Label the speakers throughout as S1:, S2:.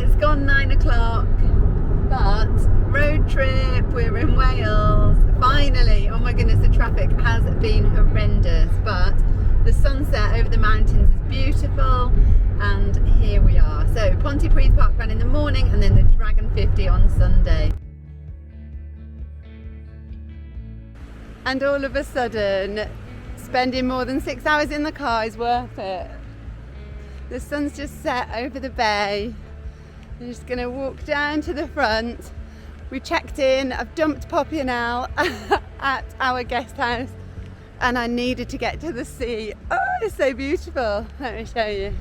S1: It's gone 9 o'clock, but road trip, we're in Wales. Finally, oh my goodness, the traffic has been horrendous, but the sunset over the mountains is beautiful, and here we are. So Pontypridd parkrun in the morning, and then the Dragon 50 on Sunday. And all of a sudden, spending more than 6 hours in the car is worth it. The sun's just set over the bay. I'm just going to walk down to the front. We checked in, I've dumped Poppy and Al at our guest house, and I needed to get to the sea. Oh, it's so beautiful. Let me show you.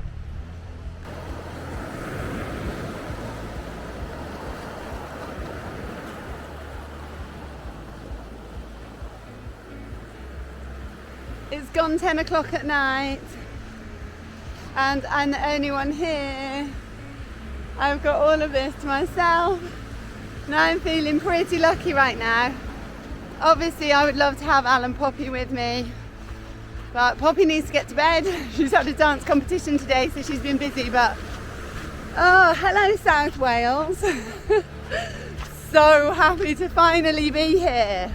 S1: It's gone 10 o'clock at night, and I'm the only one here. I've got all of this to myself. Now I'm feeling pretty lucky right now. Obviously I would love to have Al and Poppy with me, but Poppy needs to get to bed. She's had a dance competition today, so she's been busy, but oh, hello South Wales. So happy to finally be here.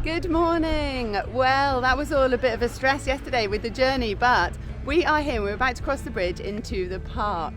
S1: Good morning. Well, that was all a bit of a stress yesterday with the journey, but we are here. We're about to cross the bridge into the park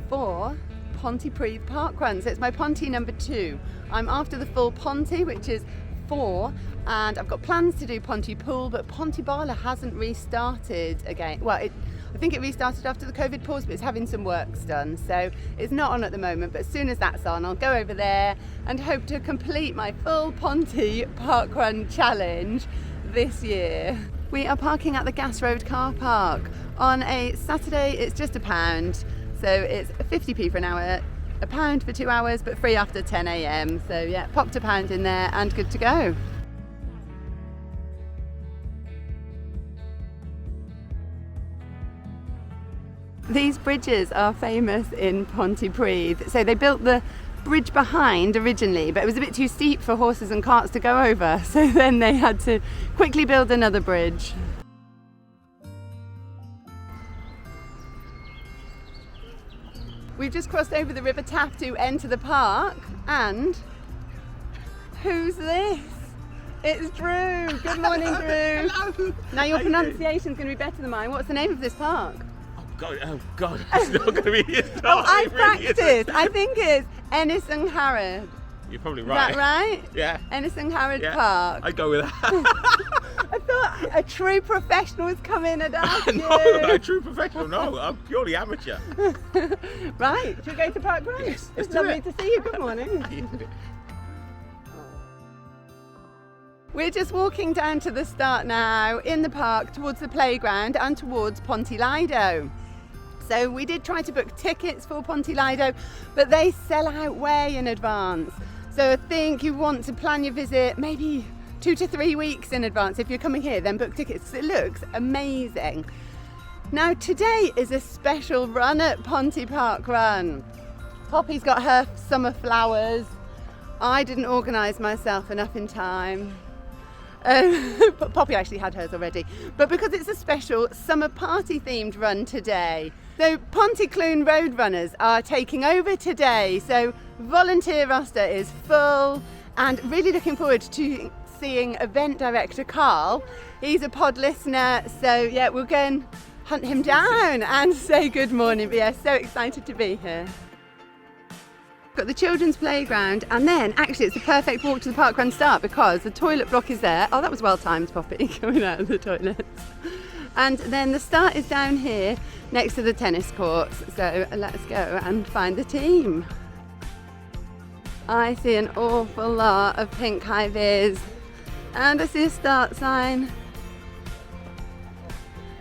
S1: for Pontypridd parkrun. So it's my Ponty number 2. I'm after the full Ponty, which is 4, and I've got plans to do Ponty Pool, but Ponty hasn't restarted again. Well, I think it restarted after the COVID pause, but it's having some works done, so it's not on at the moment. But as soon as that's on, I'll go over there and hope to complete my full Ponty parkrun challenge this year. We are parking at the Gas Road car park. On a Saturday, it's just £1. So it's 50p for an hour, £1 for 2 hours, but free after 10 a.m. So yeah, popped £1 in there and good to go. These bridges are famous in Pontypridd. So they built the bridge behind originally, but it was a bit too steep for horses and carts to go over. So then they had to quickly build another bridge. We've just crossed over the River Taff to enter the park, and who's this? It's Drew. Good morning, Drew.
S2: Hello.
S1: Now your pronunciation's going to be better than mine. What's the name of this park?
S2: Oh God, it's not going to be his time.
S1: Oh, I practiced. I think it's Ennis and Harrod.
S2: You're probably
S1: Is
S2: right.
S1: that right?
S2: Yeah.
S1: Ennis and Harrod
S2: Yeah.
S1: Park.
S2: I'd go with that.
S1: I thought a true professional has come in and asked you.
S2: No, a true professional. No, I'm purely amateur.
S1: Right, should we go to parkruns?
S2: Yes, let's
S1: It's
S2: do
S1: lovely
S2: it.
S1: to see you. Good morning. We're just walking down to the start now in the park towards the playground and towards Lido. So we did try to book tickets for Lido, but they sell out way in advance. So I think you want to plan your visit maybe 2 to 3 weeks in advance. If you're coming here, then book tickets. It looks amazing. Now today is a special run at Ponty Parkrun. Poppy's got her summer flowers. I didn't organise myself enough in time. But Poppy actually had hers already. But because it's a special summer party themed run today, so Pontypridd road runners are taking over today. So volunteer roster is full, and really looking forward to seeing event director Carl. He's a pod listener, so yeah, we'll go and hunt him down and say good morning. But yeah, so excited to be here. Got the children's playground, and then actually it's the perfect walk to the parkrun start because the toilet block is there. Oh, that was well timed, Poppy, coming out of the toilets. And then the start is down here next to the tennis courts. So let's go and find the team. I see an awful lot of pink high-vis, and I see a start sign.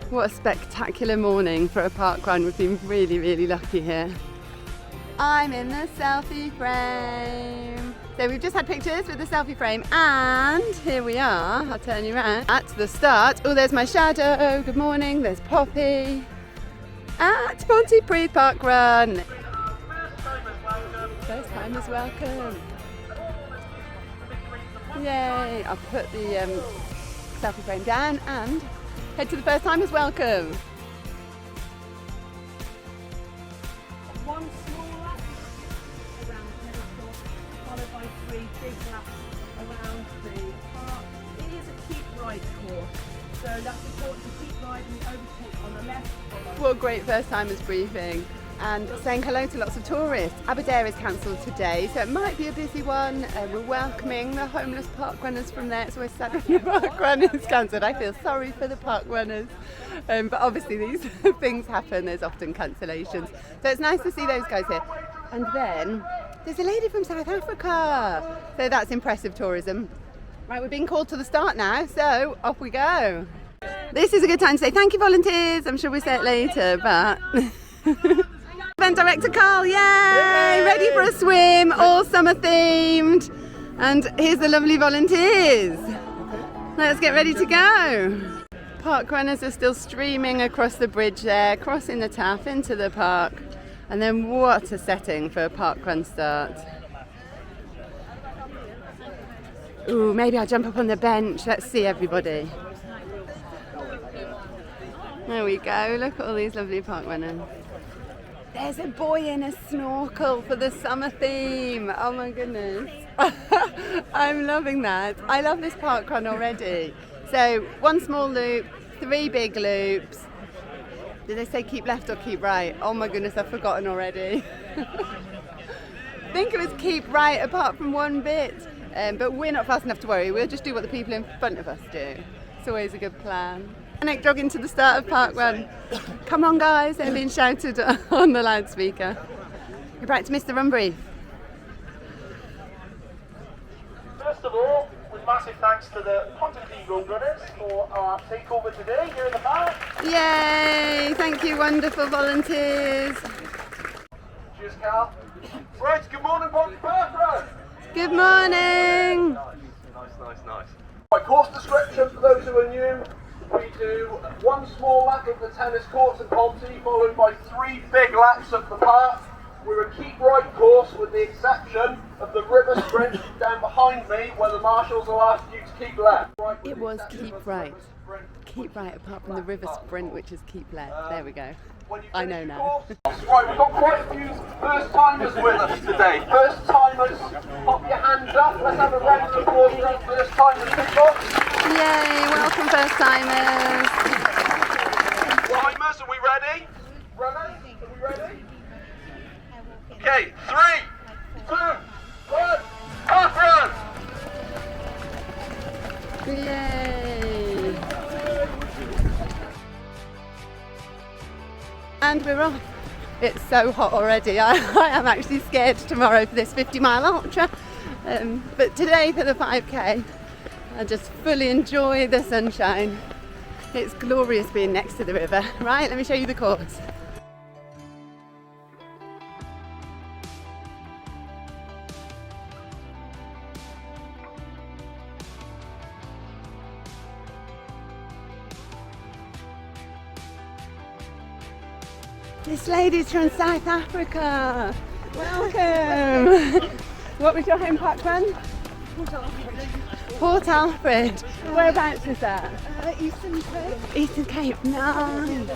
S1: What a spectacular morning for a parkrun. We've been really, really lucky here. I'm in the selfie frame. So we've just had pictures with the selfie frame, and here we are. I'll turn you around at the start. Oh, there's my shadow. Good morning. There's Poppy at Pontypridd parkrun. First timers welcome. Yay! I'll put the selfie frame down and head to the first timers welcome.
S3: big lap around the park. It is a keep right course, so that's important to keep right and overtake on the left.
S1: What a great first timers briefing. And saying hello to lots of tourists. Aberdare is cancelled today, so it might be a busy one. We're welcoming the homeless park runners from there. It's always sad when the park run is cancelled. I feel sorry for the park runners. But obviously these things happen, there's often cancellations. So it's nice to see those guys here. And then there's a lady from South Africa. So that's impressive tourism. Right, we're being called to the start now, so off we go. This is a good time to say thank you, volunteers. I'm sure we'll say it later, but... Event director Carl, yay! Ready for a swim, all summer themed. And here's the lovely volunteers. Let's get ready to go. Park runners are still streaming across the bridge there, crossing the Taff into the park. And then what a setting for a park run start. Ooh, maybe I'll jump up on the bench. Let's see everybody. There we go, look at all these lovely park runners. There's a boy in a snorkel for the summer theme. Oh my goodness. I'm loving that. I love this park run already. So 1 small loop, 3 big loops. Did they say keep left or keep right? Oh my goodness, I've forgotten already. I think it was keep right apart from 1 bit. But we're not fast enough to worry. We'll just do what the people in front of us do. It's always a good plan. Panic jogging to the start of Park Run. Come on guys, they're being shouted on the loudspeaker. You're about to miss the run brief.
S4: First of all, with massive thanks to the Pontypridd road runners for our takeover today here in the park.
S1: Yay! Thank you, wonderful volunteers.
S4: Cheers, Carl. Right, good morning, post-parkrun.
S1: Good morning.
S4: Nice. My course description for those who are new. We do 1 small lap of the tennis courts at Ponty, followed by 3 big laps of the park. We're a keep right course with the exception of the river sprint down behind me where the marshals will ask you to keep left.
S1: It was keep right. Keep right apart from the river sprint, which is keep left. There we go. I know now.
S4: Right, we've got quite a few first timers with us today. First timers, pop your hands up. Let's have a round of applause for our first timers, people.
S1: Yay, welcome first timers.
S4: Timers, are we ready? Runners, are we ready? Okay, 3, 2, 1, park run!
S1: Yay! And we're off. It's so hot already. I am actually scared tomorrow for this 50-mile ultra. But today for the 5K, I just fully enjoy the sunshine. It's glorious being next to the river. Right, let me show you the course. This lady's from South Africa. Welcome. What was your home park run? Port Alfred. Whereabouts is that?
S3: Eastern Cape.
S1: Eastern Cape. Nice.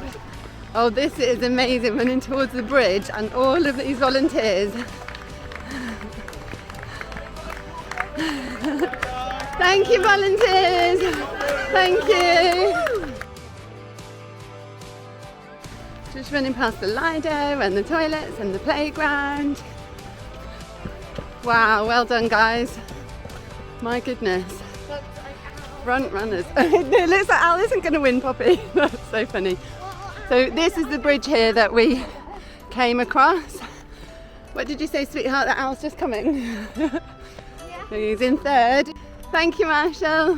S1: Oh, this is amazing. Running towards the bridge and all of these volunteers. Thank you, volunteers. Thank you. Just running past the Lido and the toilets and the playground. Wow, well done guys. My goodness. Front runners. It looks like Al isn't going to win, Poppy. That's so funny. So this is the bridge here that we came across. What did you say, sweetheart, that Al's just coming? Yeah. He's in 3rd. Thank you, Marshall.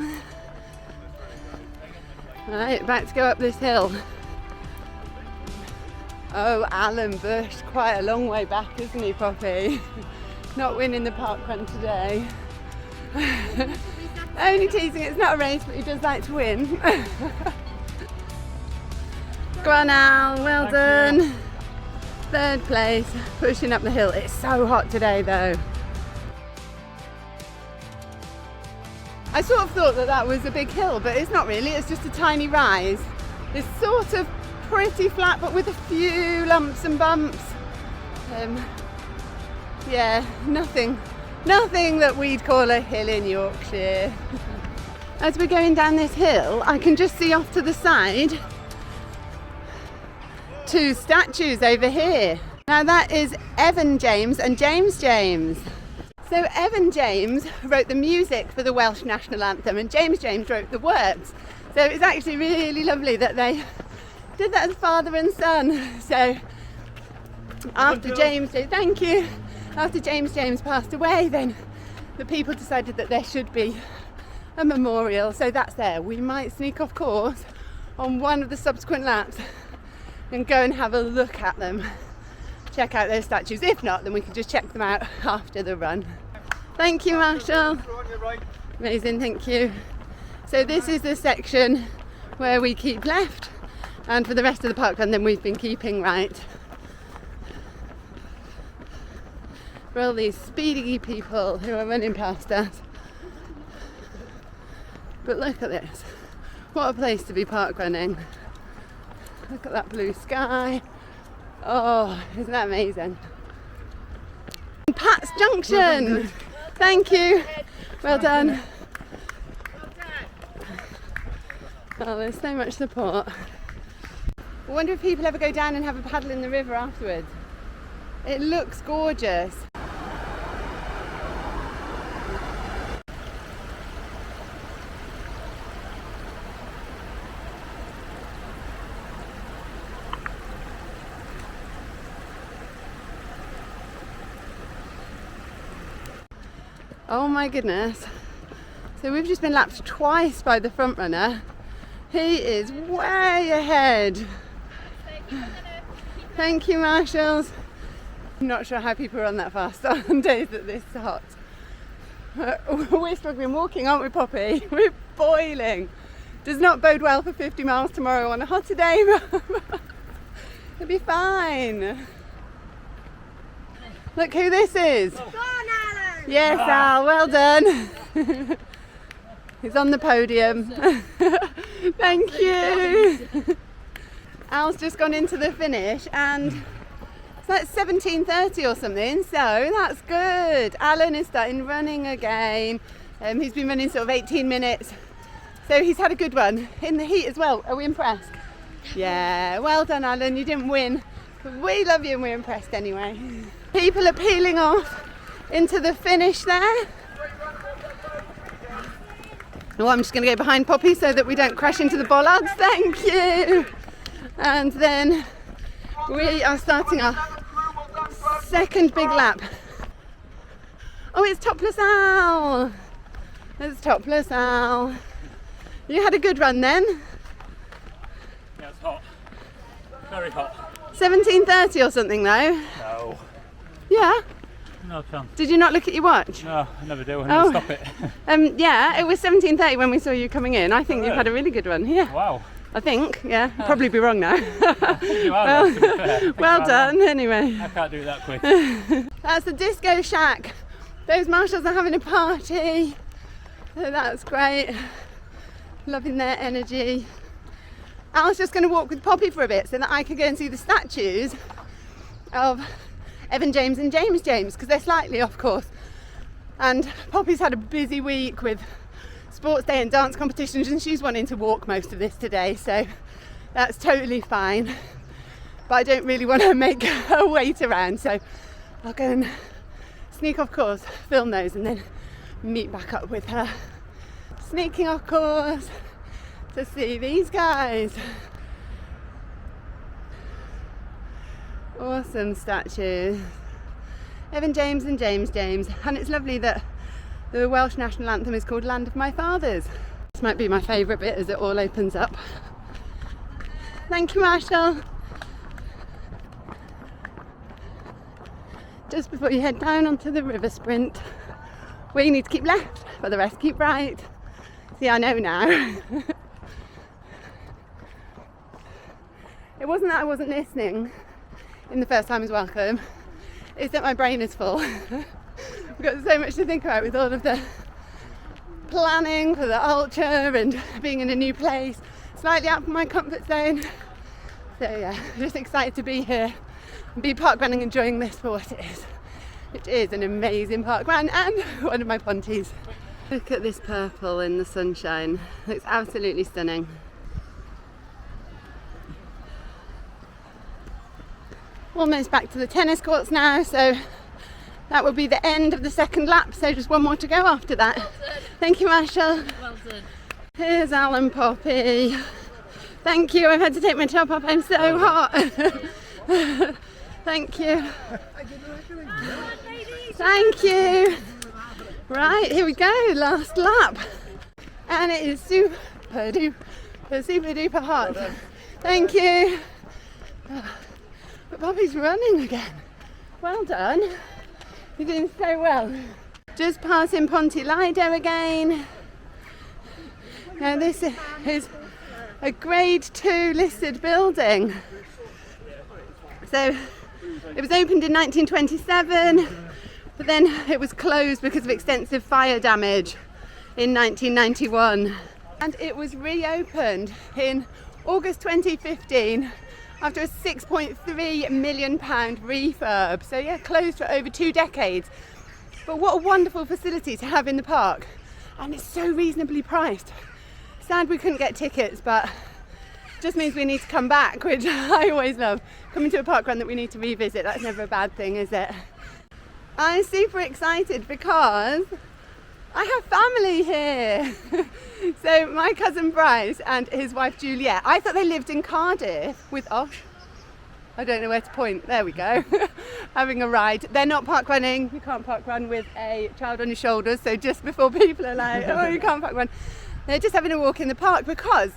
S1: Right, about to go up this hill. Oh, Alan Bush, quite a long way back, isn't he, Poppy? Not winning the park run today. Only teasing, it's not a race, but he does like to win. Go on, Al, well done. 3rd place, pushing up the hill. It's so hot today, though. I sort of thought that that was a big hill, but it's not really, it's just a tiny rise. It's sort of pretty flat, but with a few lumps and bumps. Yeah, nothing Nothing that we'd call a hill in Yorkshire. As we're going down this hill, I can just see off to the side 2 statues over here. Now that is Evan James and James James. So Evan James wrote the music for the Welsh National Anthem and James James wrote the words. So it's actually really lovely that they did that as father and son. So after James James passed away, then the people decided that there should be a memorial. So that's there. We might sneak off course on one of the subsequent laps and go and have a look at them. Check out those statues. If not, then we can just check them out after the run. Thank you, Marshall. Amazing, thank you. So this is the section where we keep left, and for the rest of the park run then we've been keeping right. For all these speedy people who are running past us. But look at this. What a place to be park running. Look at that blue sky. Oh, isn't that amazing? Pat's Junction. Thank you. Well done. Oh, there's so much support. I wonder if people ever go down and have a paddle in the river afterwards. It looks gorgeous. Oh my goodness. So we've just been lapped twice by the front runner. He is way ahead. Thank you, Marshalls. I'm not sure how people run that fast on days that this hot. We're struggling walking, aren't we, Poppy? We're boiling. Does not bode well for 50 miles tomorrow on a hotter day. It'll be fine. Look who this is. Yes, Al, well done. He's on the podium. Thank you. Al's just gone into the finish and it's like 17:30 or something, so that's good. Alan is starting running again. He's been running sort of 18 minutes, so he's had a good one in the heat as well. Are we impressed? Yeah, well done, Alan. You didn't win, but we love you and we're impressed anyway. People are peeling off into the finish there. Oh, I'm just going to go behind Poppy so that we don't crash into the bollards. Thank you. And then we are starting our second big lap. Oh, it's Topless Al. It's Topless Al. You had a good run then?
S5: Yeah, it's hot. Very hot.
S1: 17:30 or something though?
S5: No.
S1: Yeah?
S5: No chance.
S1: Did you not look at your watch?
S5: No, I never do. I never stop it.
S1: Yeah, it was 17:30 when we saw you coming in. I think you've had a really good one. Yeah.
S5: Wow.
S1: I think, yeah. I'll probably be wrong now.
S5: You are, to be fair.
S1: Well done, anyway.
S5: I can't do it that quick.
S1: That's the disco shack. Those marshals are having a party. So that's great. Loving their energy. I was just going to walk with Poppy for a bit so that I could go and see the statues of Evan James and James James, because they're slightly off course. And Poppy's had a busy week with sports day and dance competitions and she's wanting to walk most of this today, so that's totally fine. But I don't really want to make her wait around, so I'll go and sneak off course, film those and then meet back up with her. Sneaking off course to see these guys. Awesome statues. Evan James and James James. And it's lovely that the Welsh National Anthem is called Land of My Fathers. This might be my favourite bit as it all opens up. Thank you, Marshall. Just before you head down onto the river sprint, where you need to keep left, but the rest keep right. See, I know now. It wasn't that I wasn't listening in the first time is welcome, it's that my brain is full. I've got so much to think about with all of the planning for the ultra and being in a new place, slightly out of my comfort zone. So yeah, just excited to be here and be parkrunning, enjoying this for what it is. which is an amazing park run and one of my Ponties. Look at this purple in the sunshine. Looks absolutely stunning. Almost back to the tennis courts now, so that will be the end of the second lap, so just one more to go after that. Well done. Thank you, Marshall. Well done. Here's Alan Poppy. Thank you, I've had to take my top off, I'm so hot. Thank you. Thank you. Right, here we go, last lap. And it is super duper hot. Thank you. But Poppy's running again. Well done. You're doing so well. Just passing Ponte Lido again. Now this is a grade 2 listed building. So it was opened in 1927, but then it was closed because of extensive fire damage in 1991. And it was reopened in August 2015 after a £6.3 million refurb. So yeah, closed for over 2 decades. But what a wonderful facility to have in the park. And it's so reasonably priced. Sad we couldn't get tickets, but just means we need to come back, which I always love. Coming to a park run that we need to revisit, that's never a bad thing, is it? I'm super excited because I have family here. So my cousin Bryce and his wife Juliet, I thought they lived in Cardiff with Osh. I don't know where to point. There we go. Having a ride. They're not park running. You can't park run with a child on your shoulders. So just before people are like, oh, you can't park run. They're just having a walk in the park because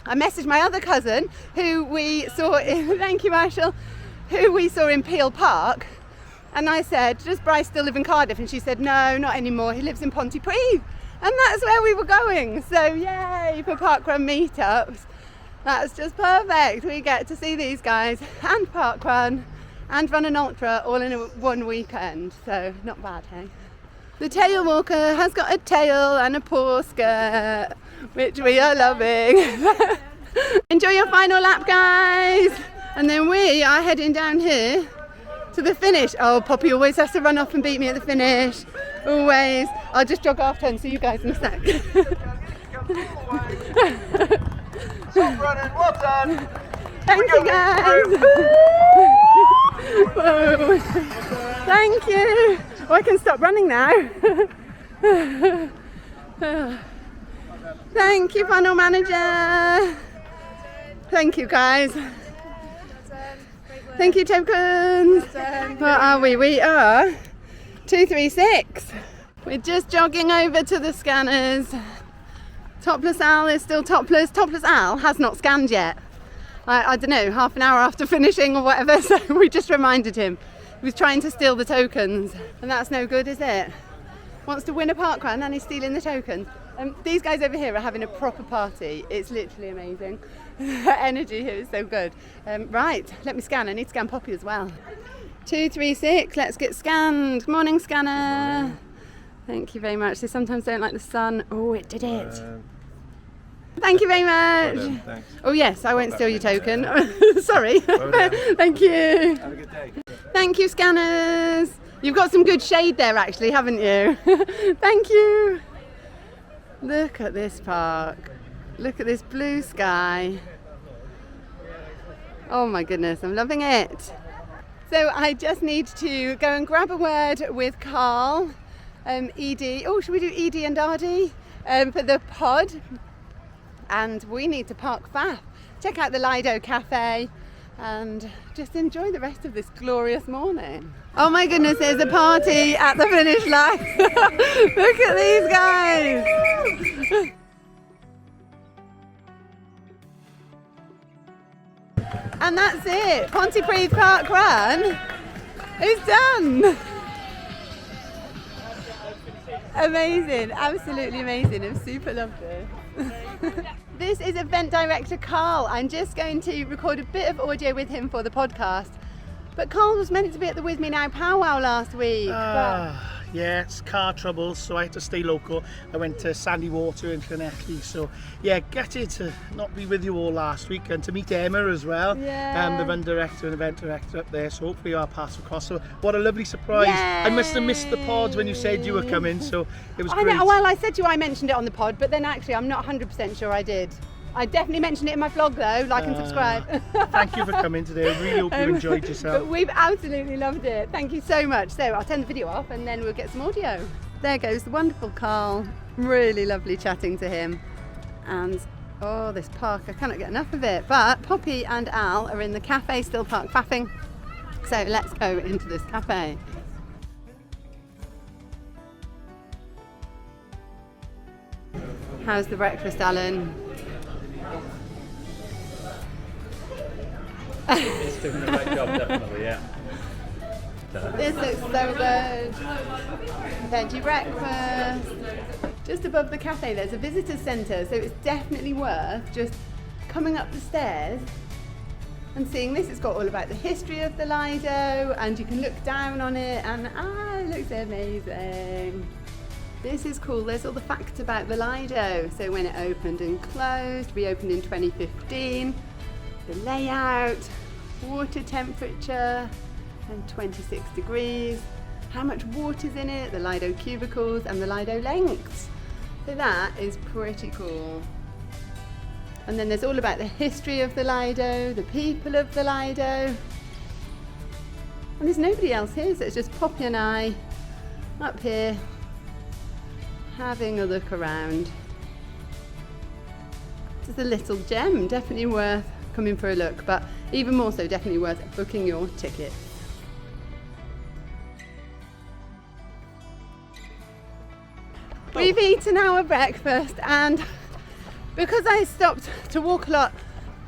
S1: I messaged my other cousin who we saw in, thank you Marshall, who we saw in Peel Park. And I said, does Bryce still live in Cardiff? And she said, no, not anymore. He lives in Pontypridd. And that's where we were going. So yay for parkrun meetups. That's just perfect. We get to see these guys and parkrun and run an ultra all in one weekend. So not bad, hey? The tail walker has got a tail and a paw skirt, which we are loving. Enjoy your final lap, guys. And then we are heading down here to the finish. Oh, Poppy always has to run off and beat me at the finish. Always. I'll just jog after and see you guys in a sec.
S4: Stop running, well done.
S1: Thank you, guys. Whoa. Thank you. Oh, I can stop running now. Thank you, funnel manager. Thank you, guys. Thank you, tokens. What are we? We are 236. We're just jogging over to the scanners. Topless Al is still topless. Topless Al has not scanned yet. I don't know, half an hour after finishing or whatever, so we just reminded him. He was trying to steal the tokens, and that's no good, is it? Wants to win a parkrun and he's stealing the tokens. These guys over here are having a proper party. It's literally amazing. The energy here is so good. Right, let me scan. I need to scan Poppy as well. 236, let's get scanned. Good morning, scanner. Morning. Thank you very much. They sometimes don't like the sun. Oh, it did it. Thank you very much.
S2: Well done,
S1: oh yes, I won't steal your token. Sorry. Well Thank you.
S2: Have a good day.
S1: Thank you, scanners. You've got some good shade there actually, haven't you? Thank you. Look at this park. Look at this blue sky. Oh my goodness, I'm loving it. So I just need to go and grab a word with Carl, ED. Oh, should we do ED and RD for the pod? And we need to park fast. Check out the Lido cafe and just enjoy the rest of this glorious morning. Oh my goodness, there's a party at the finish line. Look at these guys. And that's it. Pontypridd Park Run is done. Amazing, absolutely amazing. I super loved it. This is event director Carl. I'm just going to record a bit of audio with him for the podcast. But Carl was meant to be at the With Me Now powwow last week.
S6: yeah, it's car troubles, so I had to stay local. I went to Sandy Water in Llanelli, so yeah, gutted to not be with you all last week and to meet Emma as well.
S1: Yeah.
S6: The run director and event director up there, so hopefully our paths across. So what a lovely surprise.
S1: Yay.
S6: I must have missed the pods when you said you were coming, so it was
S1: I
S6: great.
S1: know, well, I said to you I mentioned it on the pod, but then actually I'm not 100% sure I did. I definitely mentioned it in my vlog though, like and subscribe.
S6: Thank you for coming today. I really hope you enjoyed
S1: But
S6: yourself.
S1: we've absolutely loved it. Thank you so much. So I'll turn the video off and then we'll get some audio. There goes the wonderful Carl. Really lovely chatting to him. And oh, this park, I cannot get enough of it. But Poppy and Al are in the cafe, still park faffing. So let's go into this cafe. How's the breakfast, Alan?
S5: It's doing the right job, definitely, yeah.
S1: This looks so good. Veggie breakfast. Just above the cafe there's a visitor centre, so it's definitely worth just coming up the stairs and seeing this. It's got all about the history of the Lido and you can look down on it and it looks amazing. This is cool. There's all the facts about the Lido. So when it opened and closed, reopened in 2015. The layout, water temperature, and 26 degrees. How much water's in it, the Lido cubicles, and the Lido lengths. So that is pretty cool. And then there's all about the history of the Lido, the people of the Lido. And there's nobody else here, so it's just Poppy and I up here having a look around. Just a little gem, definitely worth coming for a look, but even more so definitely worth booking your ticket. We've eaten our breakfast and because I stopped to walk a lot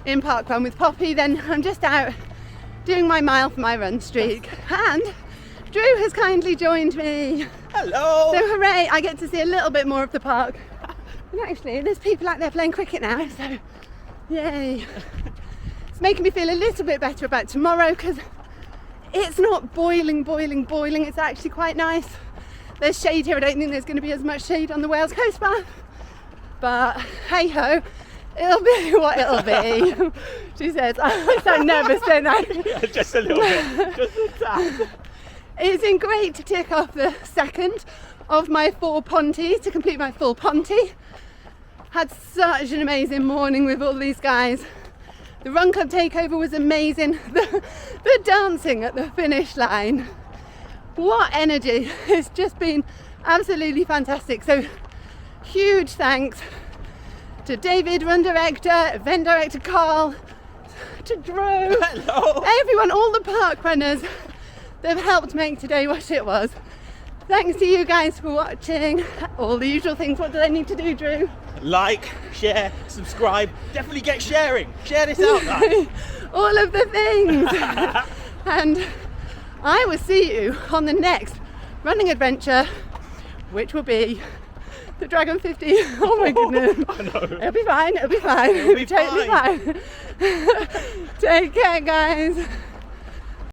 S1: in parkrun with Poppy, then I'm just out doing my mile for my run streak and Drew has kindly joined me.
S2: Hello!
S1: So hooray, I get to see a little bit more of the park. And actually there's people out there playing cricket now, so yay. It's making me feel a little bit better about tomorrow because it's not boiling. It's actually quite nice. There's shade here. I don't think there's going to be as much shade on the Wales Coast Path. But hey ho, it'll be what it'll be. She says, I sound nervous, don't I?
S2: Yeah, just a little bit. Just a tad.
S1: It's been great to tick off the second of my 4 Ponty to complete my full Ponty. Had such an amazing morning with all these guys. The Run Club takeover was amazing. The dancing at the finish line. What energy. It's just been absolutely fantastic. So huge thanks to David, Run Director, Event Director Carl, to Drew,
S2: Hello!
S1: everyone, all the park runners that have helped make today what it was. Thanks to you guys for watching. All the usual things. What do they need to do, Drew?
S2: Like, share, subscribe. Definitely get sharing. Share this out, guys.
S1: All of the things. And I will see you on the next running adventure, which will be the Dragon 50. Oh my goodness.
S2: I know.
S1: It'll be fine. It'll be fine.
S2: It'll be
S1: Totally fine. Take care, guys.